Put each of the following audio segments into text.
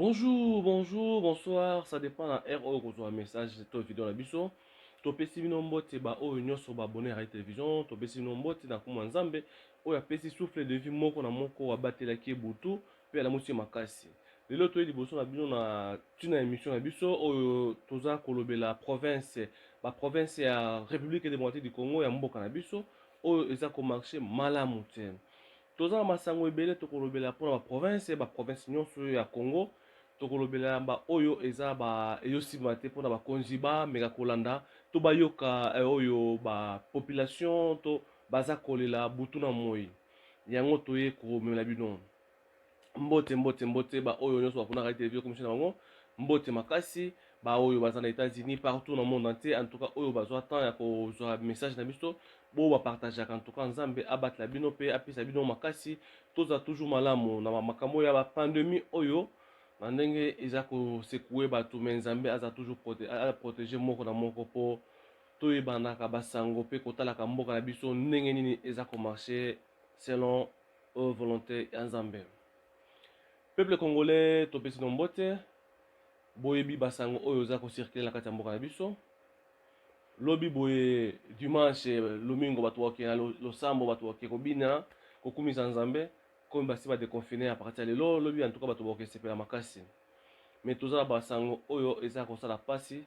Bonjour, bonjour, bonsoir, ça dépend de la RO qu'on un message de vidéo la biso. To pesi bino mbote ba oyo nyonso ba abonné à la télévision, to pesi bino mbote na kuma nzambe oyo apesi souffle de vie moko na moko wa batelaki butu pe la musi makasi. Lelo to liboso na bino na tina émission na biso oyo toza kolobela province ba province ya République démocratique du Congo ya mboka na biso oyo eza ko marcher malamu te. Toza na masango ebele tokolobela mpona baprovince baprovince nyonso ya Congo tokolobela ba oyo eza ba eyosima te mpona bakonzi bameka kolanda to bayoka oyo bapopulation to baza kolela butu na moi yango toye komemela bino mbote mbote mbote ba oyo nyonso baponaka televizio commission na bango mbote makasi ba oyo baza na États-Unis partout dans le monde entier en tout cas oyo bazwa temps ya kozwa message na biso bo bapartageaka en tout cas nzambe abatela bino mpe apesa bino makasi toza toujours malamu na makambo ya bapandemie oyo na ndenge eza kosekue bato me nzambe aza toujours protege moko na moko mpo toyebandaka basango mpe kotalaka mboka na biso ndenge nini eza komarche selon volonté ya nzambe. Peuple congolais topesi no mbote boyebi basango oyo eza kocircule na kati ya mboka na biso lobi boye dimanche lomingo bato bakokende na losambo bato bakokende kobina kokumisa nzambe komi basi badeconfine ya partir ya lelo lobi en tout cas bato bakokesepela makasi me toza na basango oyo eza kosala mpasi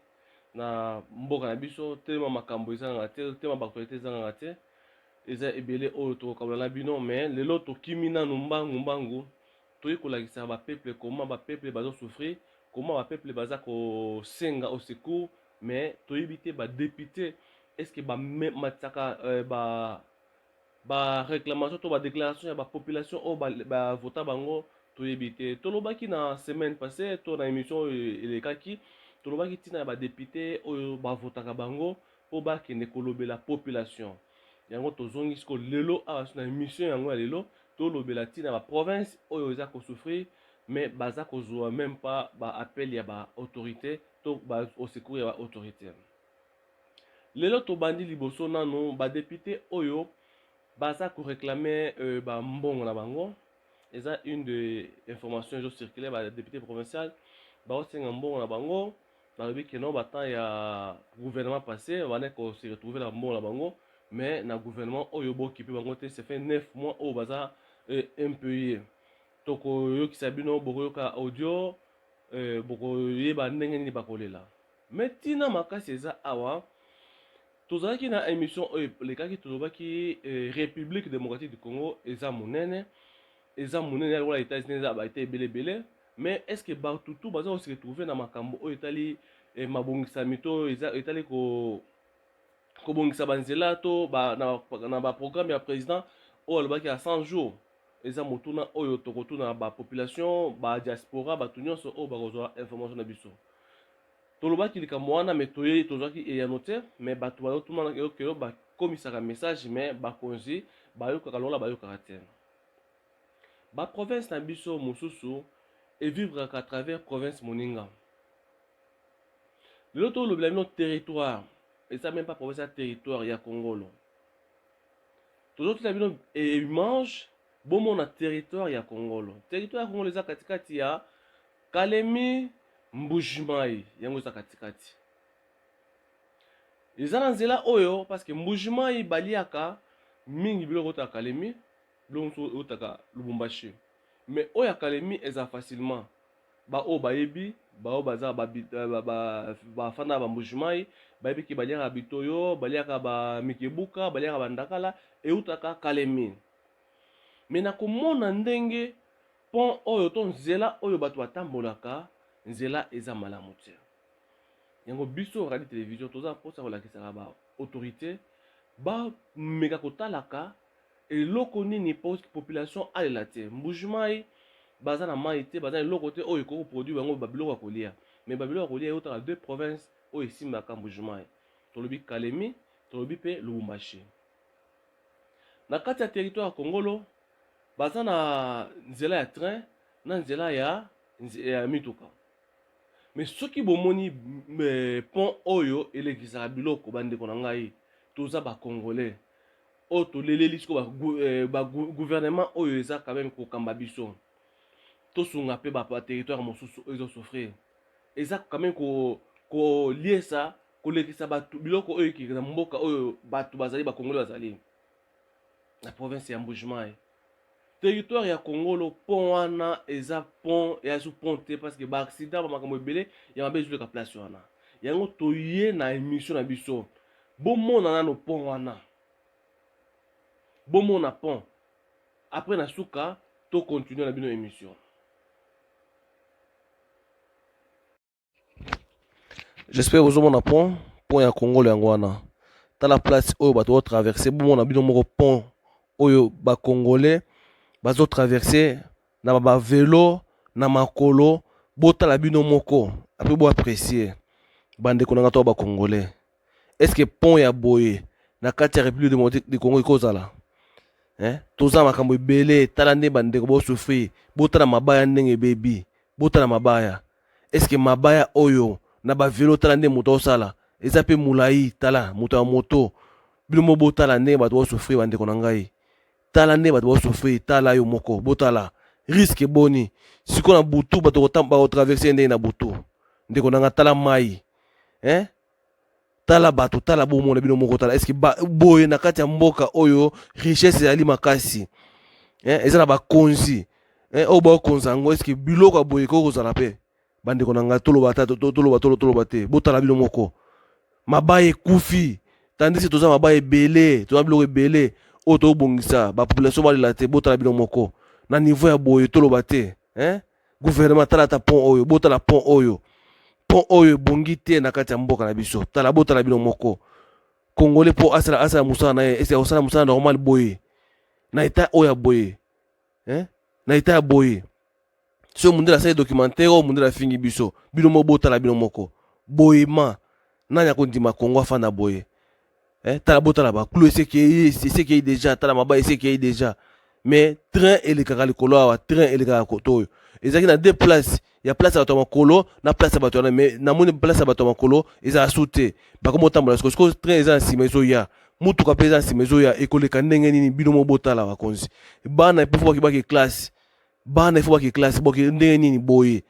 na mboka na biso telema makambo ezangaka te telema baautorité ezangaka te eza ebele oyo tokokabola na bino me lelo tokimi nanu mbangu mbangu toyi kolakisa bapeuple koma bapeuple bazosouffrir koma bapeuple baza kosenga au secours mais toyebi te badepute estce bamatisaka baréclamation to badéclaration ya bapopulation oyo bavota bango toyebi te tolobaki na semaine passée to na émission oyo elekaki tolobaki ntina ya badepute oyo bavotaka bango mpo bakende kolobela population yango tozongi siko lelo awa na émission yango ya lelo tolobela ntina ya baprovince oyo eza kosouffrir mais baza kozwa même pas baappel ya baautorité to au secours ya baautorité lelo tobandi liboso nano badepute oyo baza koréclame bambongo na bango eza une de information ezocircule badepute provincial baosenga mbongo na bango balobi keno batemps ya gouvernement passé bane kose retrouve na mbongo na bango mais na gouvernement oyo bokipe bango te ça fait 9 mois oyo baza impayé tokoyokisa bino bokoyoka audio bokoyeba ndenge nini bakolela mais ntina makasi eza awa tozalaki na émission oyo lekaki tolobaki république démocratique du Congo eza monene lokola États-Unis eza baete ebele mais est ce que batutu baza kose retrouve na makambo oyo etali mabongisami to etali kobongisa banzela to na baprogramme ya président oyo alobaki ya 100 jours eza motuna oyo tokotuna bapopulation badiaspora bato nyonso oyo bakozwa information na biso tolobaki likambo wana me tozwaki eyano te me bato bazotuna okelo bakomisaka message me bakonzi bayokaka lokola bayokaka te baprovince na biso mosusu evivraka à travers province moninga lelo tolobela bino territoire eza même pas province ya territoire ya kongolo tozotuna bino image bomona territoire ya kongolo territoire ya kongolo eza katikati ya Kalemi Mbujimai yango eza katikati eza na nzela oyo parce que Mbujimai baliaka mingi biloko otaka Kalemi biloko otaka Lubumbashi mais oyo ya Kalemi eza facilement baoyo bayebi baoyo baza bafanda ba Mbujimai bayebi ki baliaka bitoyo baliaka bamikebuka baliaka bandakala eutaka Kalemi mais nakomona ndenge pont oyo to nzela oyo bato batambolaka nzela eza malamu te yango biso radio télévision toza mposa kolakisaka baautorité bameka kotalaka eloko nini population alela te Mbujimai baza na mai te baza na eloko te oyo ekoki koproduire bango babiloko ya kolia mais babiloko ya kolia eutaka deux provinces oyo esimbaka Mbujimai tolobi Kalemi tolobi mpe Lubumbashi na kati ya territoire ya Kongolo baza na nzela ya train na nzela ya mituka mais soki bomoni pont oyo elekisaka biloko bandeko na ngai toza bacongolais oyo toleleli siko gouvernement oyo eza quand même kokamba biso tosunga pe ba territoire mosusu ezo souffrir. Eza quand même ko lier ça ko lekisa batu biloko oyo ki na mboka oyo batu bazali ba Congolais bazali na province ya Mbujimayi. Territoire ya Congolo pont wana eza pont ya sous pont te parce que ba accident ba makambo ebele ya mabe ezulu ka place wana. Yango toye na émission na biso. Bomona nano pont wana. Bomona pont. Après na suka to continuer na bino émission. J'espère que vous avez un pont ya Congolo yango wana. Dans la place oyo bato traverser bomona bino moko pont oyo ba Congolais bazo traverser na ba vélo na makolo botala bino moko après bo apprécier bande konanga to ba Congolais. Est-ce que pont ya boye na kati ya République démocratique du Congo ikozala? Toza makambo ebele tala nde bande ko bo souffrir botala mabaya ndenge bebi botala mabaya. Est-ce que mabaya oyo na ba vélo tala nde moto osala eza pe mulai tala moto ya moto bino mo botala nde bato bo souffrir bande konangai tala nde bato bo souffrir tala yo moko botala risque boni siko na butu bato ko traverser nde na butu nde konanga tala mai tala bato tala bomona bino moko tala est-ce que boye na kati ya mboka oyo richesse ezali makasi eza na bakonzi oyo baokonza yango est-ce que biloko ya boye kozala pe bandeko na ngai toloba te botala bino moko mabaya ekufi tandisi toza mabaya ebele toza biloko ebele oyo tobongisa bapopulation balela te botala bino moko na niveau ya boye toloba te gouvernement tala ta pont oyo botala pont oyo ebongi te na kati ya mboka na biso tala botala bino moko Congolais po asala musala na ye ese osala musala normal boye na eta oyo ya boye na eta ya boye so mundela asali documentaire oyo mundela afingi biso bino mo botala bino moko boyema nani akondima Congo afanda boye tala botala bakulu esekei déjà tala mabaya esekei déjà mais train elekaka likolo awa train elekaka koto oyo ezalaki na deux places ya place ya bato ya makolo na place ya bato wana mais namoni place ya bato ya makolo ezala su te bakomi otambola sikoyo train eza na nsima ezoya mutuka mpe eza na nsima ezoya ekoleka ndenge nini bino mo botala bakonzi bana efo baki classe bana efo baki classe boke ndenge nini boye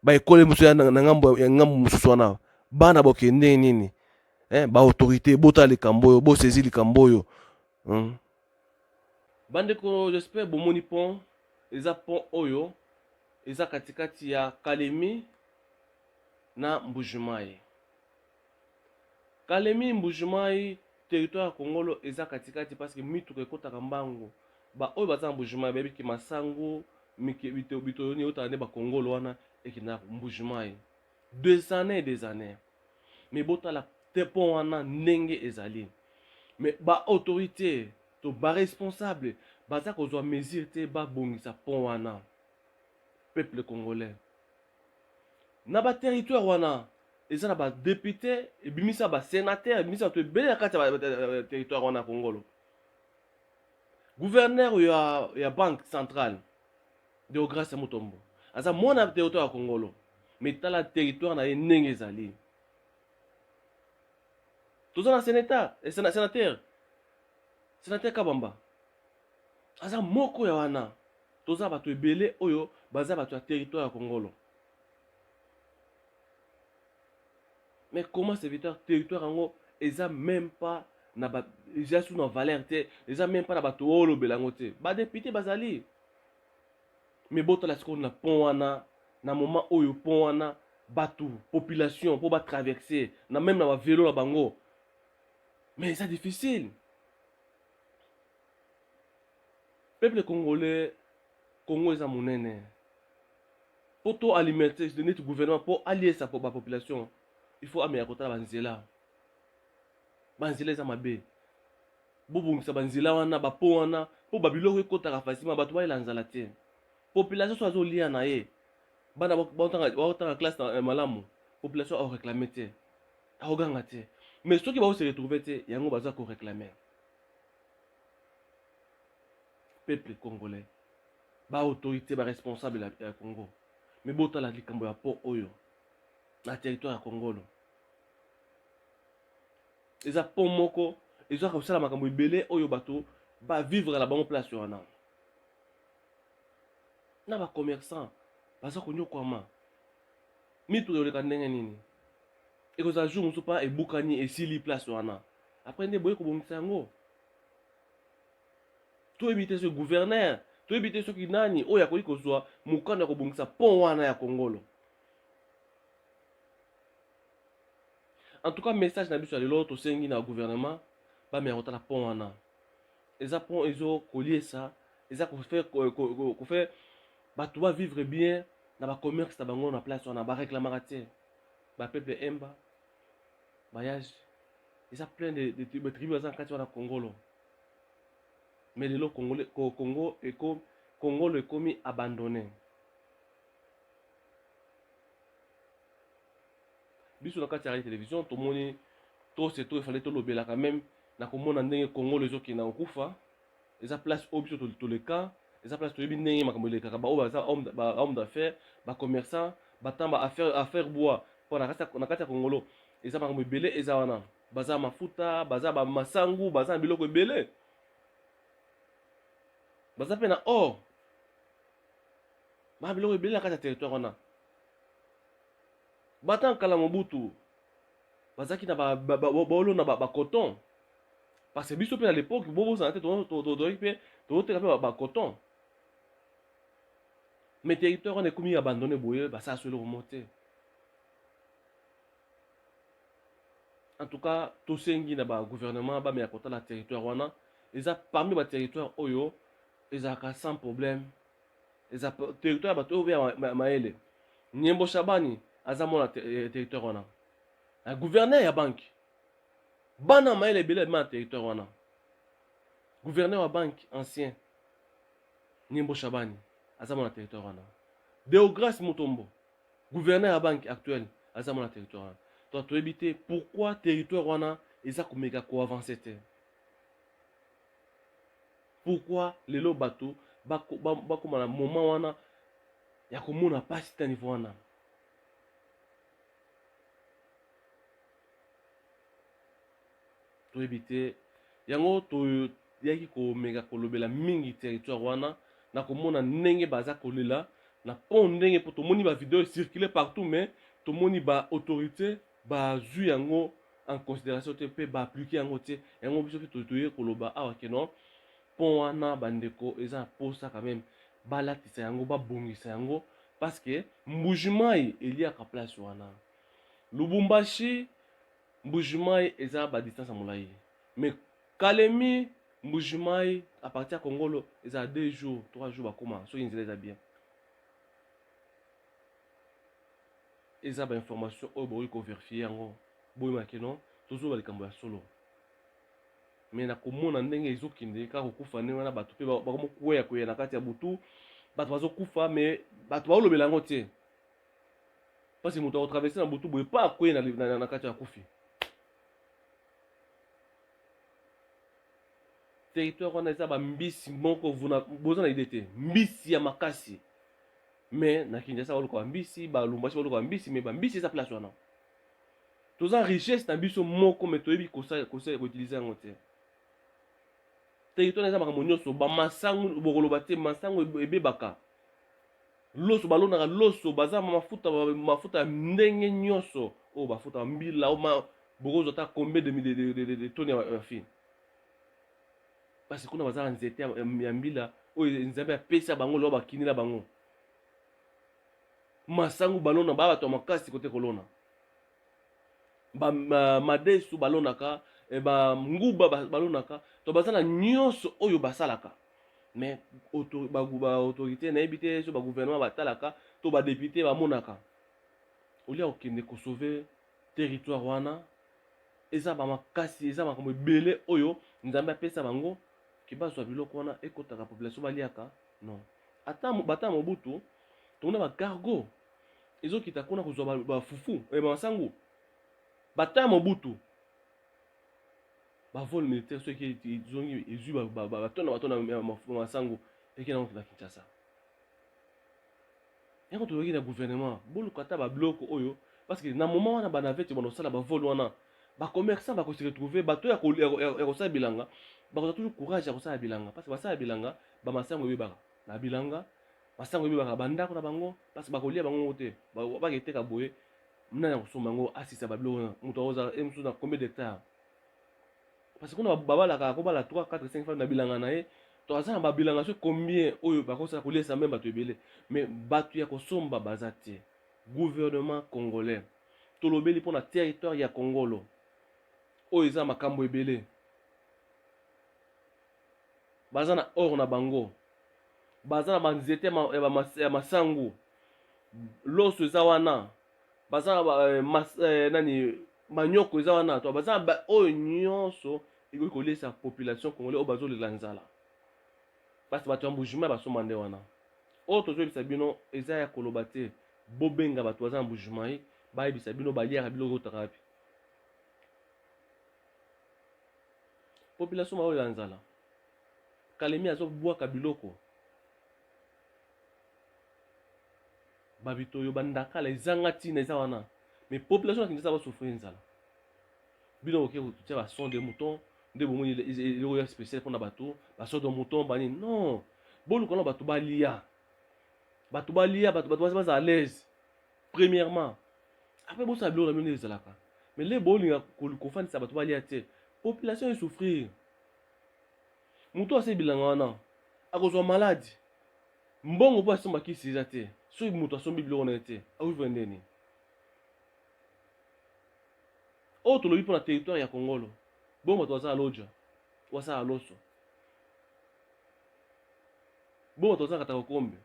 baekole mosusu ya na ngambo mosusu wana bana boke ndenge nini baautorité botala likambo oyo bosezi likambo oyo bandeko j'espère bomoni pont eza pont oyo eza katikati ya Kalemi na Mbujimayi. Kalemi Mbujimayi territoire ya Congolo eza katikati parce que mituka ekotaka mbangu ba oyo baza na Mbujimayi bayebi ki masango bitoyoni otala nde ba Congolo wana ekina Mbujimayi des années mais botala te pont wana ndenge ezali mais ba autorité to ba responsable baza kozwa mesure te babongisa pont wana peuple congolais na ba territoire wana eza na ba député ebimisa ba sénateur ebimisa to ebele na kati ya territoire wana Congolo gouverneur ya banque centrale de Grace Mutombo aza mona territoire ya Congolo mais tala territoire na ye ndenge ezali toza na sénateur Kabamba aza moko ya wana toza bato ebele oyo baza bato ya territoire ya Congolo mais comment ce territoire yango eza même pas na ba eza sous na valeur te eza même pas na bato oyo belango te ba député bazali mais botala siko na pont wana na moment oyo pont wana bato population pour ba traverser na même na ba vélo na bango mais c'est difficile. Peuple congolais, Congo est à monene. Pour tout alimenter notre gouvernement, pour allier sa population, il faut amener à côté la banzela. Banzela est à mabe. Boubou sa banzela wana, ba po wana, pour babilo kota ka facilement, ba tuba ilanzala te. Population soit zo lié na ye. Bana ba classe malamu. Population a réclamé te. A oganga te. Mais ceux qui vont se retrouver te, yango baza ko réclamer. Peuple congolais, ba autorité, ba responsable ya Congo. Mais bota la likambo ya port oyo na territoire ya Congolo. Eza pont moko, eza ko sala makambo ebele oyo bato ba vivre la bonne place wana. Na ba commerçant, baza konyokwama mitu yoleka ndenge nini ekozala jour mosusu mpa ebukani esili place wana après nde boye kobongisa yango toyebi te soki gouverneur toyebi te soki nani oyo akoki kozwa mokano ya kobongisa pont wana ya kongolo. En tout cas message na biso ya lelo tosengi na gouvernement bameya kotala pont wana eza pont ezokoliesa eza kofaire bato bavivre bien na bacommerce na bango na place wana baréclamaka te bapeuple emba bayage eza plein de batribu baza na kati wana kongolo mais lelo kongolo ekomi abandonné. Biso na kati ya radio télévision tomoni tose to efale tolobelaka même na komona ndenge kongolo ezokenda kokufa eza place oyo biso toleka eza place toyebi ndenge makambo elekaka baoyo baza homme d'affaires bacommerçant batamba affaire bois mpo na kati ya kongolo eza makambo ebele eza wana baza mafuta baza bamasangu baza na biloko ebele baza mpe na or baa biloko ebele na kati ya territoire wana bata nkala mobutu bazaki na baolona bacoton parce que biso mpe na l'époque bobosana te todoki mpe tozoteka mpe bacoton mais territoire wana ekomi abandonné boye basala so eloko mo te. En tout cas tosengi na bagouvernement bameya kotala territoire wana eza parmi baterritoire oyo ezalaka sans problème eza territoire ya bato oyo beya mayele Nyembo Shabani aza mona territoire wana gouverneur ya banque bana mayele ebele ma territoire wana gouverneur wa banque ancien Nyembo Shabani aza mona territoire wana Deograce Mutombo gouverneur ya banque actuel aza mona territoire wana to toyebi te pourquoi territoire wana eza komeka ko avancer te pourquoi lelo bato bakoma na moment wana ya komona pasi ta niveau wana toyebi te yango toyaki komeka kolobela mingi territoire wana na komona ndenge baza kolela na pont ndenge po tomoni ba vidéo circuler partout mais tomoni ba autorité bazwi yango en considération te pe ba appliquer yango te yango biso pe toye koloba awa ke non pont wana bandeko eza posa quand même balatisa yango babongisa yango parce que Mbujimai eliaka place wana Lubumbashi Mbujimai eza ba distance à molai mais Kalemi Mbujimai à partir ya Kongolo eza 2 jours 3 jours bakoma so inzela eza bien eza ba information oyo boyi ko vérifier yango boyi makeno tozo ba likambo ya solo mais na komona ndenge ezokinde kaka kokufa ndenge wana bato pe bakomokuya koya na kati ya butu bato bazokufa mais bato baolobela yango te parce que moto akotraverse na butu boye pa akoya na kati ya kufi territoire wana eza bambisi moko boza na ide te mbisi ya makasi mais na Kinshasa baluka bambisi balumbashi baluka bambisi mais bambisi eza place wana toza richesse na biso moko mais toyebi koutilize yango te territoire eza makambo nyonso bamasangu bokoloba te masangu ebebaka loso balonaka loso baza mafuta ya ndenge nyonso oyo bafuta mbila bokozwa ata combien de tonnes ya fille parce que kuna baza nzete ya mbila oyo nzambe apesa bango lo bakinela bango masangu balona ba bato makasi kote kolona madesu balonaka nguba balonaka to baza na nyonso oyo basalaka mais autorité nayebi te so gouvernement batalaka to député bamonaka olia okende ko sauver territoire wana eza makasi eza makambo ebele oyo nzambe apesa bango ki bazwa biloko wana ekotaka population baliaka non ata bata mobutu tona ba cargo ezokita kuna kozwa bafufu masangu bata mobutu vol militaire ceux qui zongi ezui batona masangu eke na Kinshasa yango toyoki na gouvernement boluka ata babiloko oyo parce que na moment wana banavete banosala bavol wana bacommerçant bakose retrouver bato ya kosala bilanga bakoza toujours courage ya kosala bilanga parce que basala bilanga bamasango ebebaka na bilanga Masango ebebaka bandako na bango parce bakolia bango te baketeka boye mna na kosomba yango asisa babiloko wana moto akozala mosusu na combien d'hectare parce que kuna babalaka kobala 3 4 5 femmes na bilanga na ye to aza na babilanga so combien oyo bakosala koliesa même bato ebele mais bato ya kosomba baza te. Gouvernement congolais tolobeli mpona territoire ya kongolo oyo eza makambo ebele baza na or na bango baza na banzete ya masangu loso eza wana baza na nani manyoko eza wana to baza na oyo nyonso ekoki kolesa population congolais oyo bazolela nzala parce bato ya mbujima basomba nde wana oyo tozoyebisa bino eza ya koloba te bobenga bato baza na mbujima bayebisa bino baliaka biloko otaka wapi population baolela nzala Kalemi azobwaka biloko babito yo bandakala ezanga ntina eza wana mais population ya Kinshasa basouffrir nzala bino oke kotia bason de mouton nde bomoni eloko ya spécial mpona bato bason de mouton banini non boluka na bato balia bato baza à l'aise premièrement après bosala biloko na bino nde ezalaka mais le bolinga kofandisa bato balia te population esouffrir moto ase bilanga wana akozwa maladi mbongo mpo asomba kisi eza te soki moto asombi biloko na ye te akovivre ndeni oyo tolobi mpona territoire ya kongolo bongo bato baza aloja wasala loso bongo bato baza kataka kombe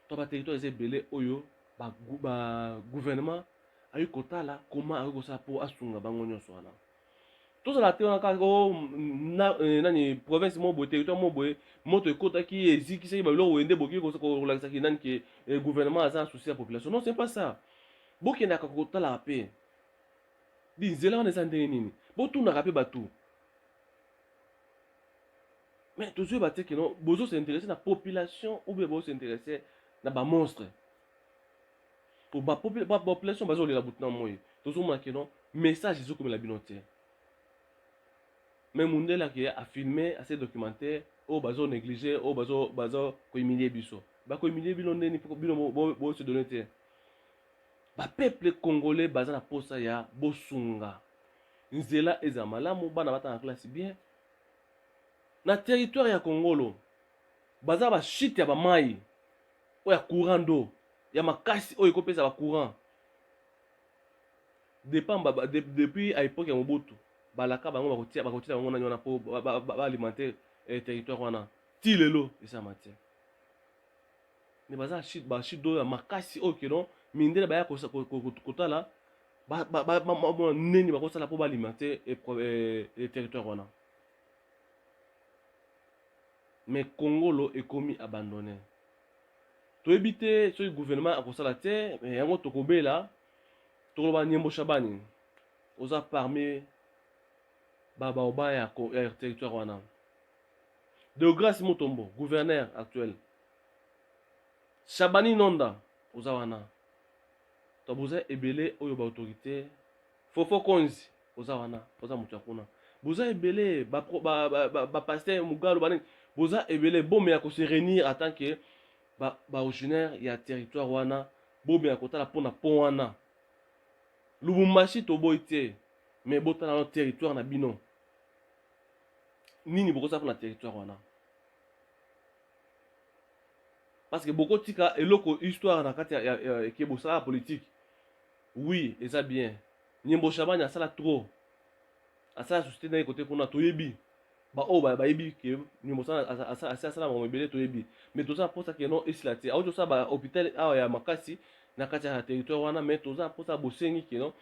to baterritoire eza ebele oyo bagouvernement ayoki kotala koma ayoki kosala mpo asunga bango nyonso wana tozala te wana kaka nani province mo boye territoire mo boye moto ekotaki ezikisaki babiloko wende boki kolakisaki nani ke gouvernement aza na souci ya population non c'est pas ça bokendaka kotalaka mpe di nzela wana eza ndenge nini botunaka mpe bato mais tozoyeba te ke non bozosinteresse na population ou bien bozosinteresse na bamonstre po bapopulation bazolela butu na moi tozomona ke non message ezokomela bino te mais mundele ake afilme ase documentaire oyo bazonéglige oyo bazokohumilie biso bakohumilie bino ndeni bino bose donne te bapeuple congolais baza na posa ya bosunga nzela eza malamu bana bata na classe bien na territoire ya kongolo baza bashite ya bamai oyo ya courant d'eau ya makasi oyo ekopesa bacourant depuis à époque ya mobutu balaka bango bakotia bango nani wana mpo baalimenter territoire wana ti lelo esama te me baza bashite d'eau ya makasi oyo keno mindele baya kotala neni bakosala mpo baalimenter territoire wana mais kongolo ekomi abandonné toyebi te soki gouvernement akosala te yango tokobela tokoloba Nyembo Shabani oza parmi baoba ya territoire wana Deograce Mutombo gouverneur actuel Shabani Nonda oza wana to boza ebele oyo ba autorité Fofo Konzi oza wana oza mutu kuna boza ebele ba pasteur Mugalo bani boza ebele bombe ya ko se réunir en tant que ba originaire ya territoire wana bombe ya kotala pona pont wana Lubumbashi to boy te mais botala na territoire na bino nini bokosa pona territoire wana parce que beaucoup tika eloko histoire na kati ya ekebosala politique oui eza bien Nyembo Shabani asala trop asala société na côté kuna toyebi ba o ba yebi ke Nyembo Shabani asala mo ebele toyebi mais toza posa ke non esila te auto sa ba hôpital awa ya makasi na kati ya territoire wana mais toza posa bosengi ke non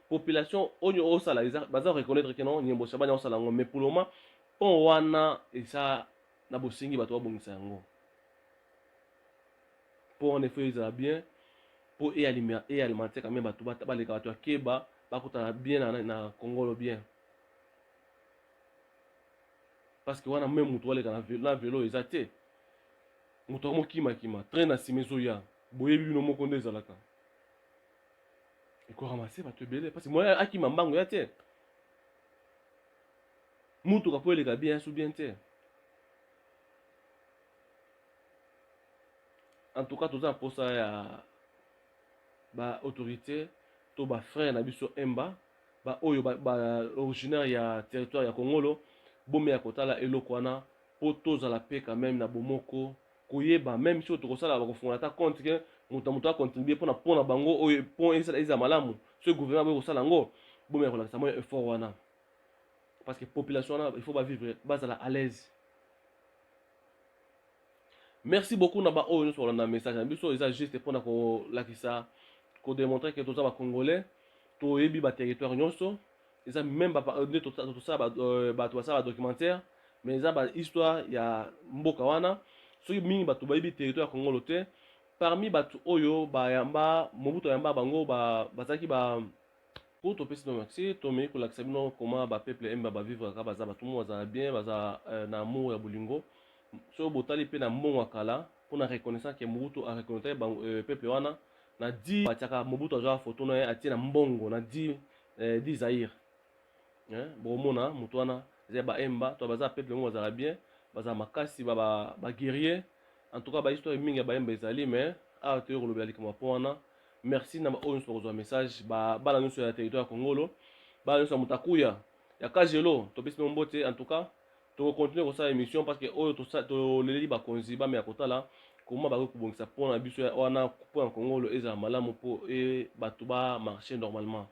population onyo osala baza reconnaître ke non Nyembo Shabani osala ngo mais pour le moment pon wana esa na bosengi bato babongisa yango pour en effet ezala bien pour alimenter quand même bato baleka bato ya keba bakotana bien na Congolo bien parce que wana même mutu waleka na vélo eza te mutu amokima train na nsima ezoya boyebi bino moko nde ezalaka ekoramase bato ebele parce que moya akima mbango ya te mutuka po eleka bien so bien te en tout cas toza pour ça ya ba autorité to ba frère na biso emba ba oyo ba originaire ya territoire ya Kongolo bomé ya kotala eloko wana po tozala pe quand même na bomoko koyeba même si tokosala ba kofungola ta compte que moto a contribuer pona bango oyo pon eza malamu ce gouvernement ba kosala ngo bomé ya kolakisa mo effort wana parce que population wana il faut ba vivre bazala à l'aise. Merci beaucoup na ba oyo sur na message na biso eza juste pona ko lakisa ko démontrer que toza ba congolais toyebi ba territoire nyonso eza même ba nde tosala bato basala ba documentaire mais eza ba histoire ya mboka wana soki mingi bato bayebi territoire ya Kongolo te parmi bato oyo bayamba Mobutu ayamba bango bazalaki ba po topesi no merci tomei kolakisa bino koma ba peuple emba bavivre kaka baza bato mo bazala bien baza na amour ya bolingo so botali pe na mbongo ya kala mpona reconnaissance ke Mobutu a reconnaître peuple wana na di batiaka Mobutu azwaka photo na ye atie na mbongo na di Zaire bomona moto wana eza baemba to baza peuple ngo bazala bien bazala makasi ba guerrier en tout cas ba histoire mingi ya baemba ezali mais awa toyo kolobela likambo mpo wana merci na oyo nyonso bakozwa message bana nyonso ya territoire ya Kongolo bana nyonso ya Mutakuya ya Kajelo topesi bino mbote en tout cas tokokontinue kosala émission parce que oyo toleleli bakonzi bameya kotala koma bakoki kobongisa mpona biso wana mpona Kongolo ezala malamu mpo bato bamarche normalement.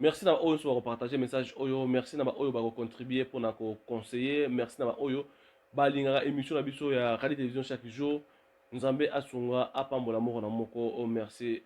Merci na oyo so partager message oyo merci na ba oyo ba contribuer pour na ko conseiller merci na ba oyo balingaka émission na biso ya radio télévision chaque jour nzambe asunga apambola moko na moko merci.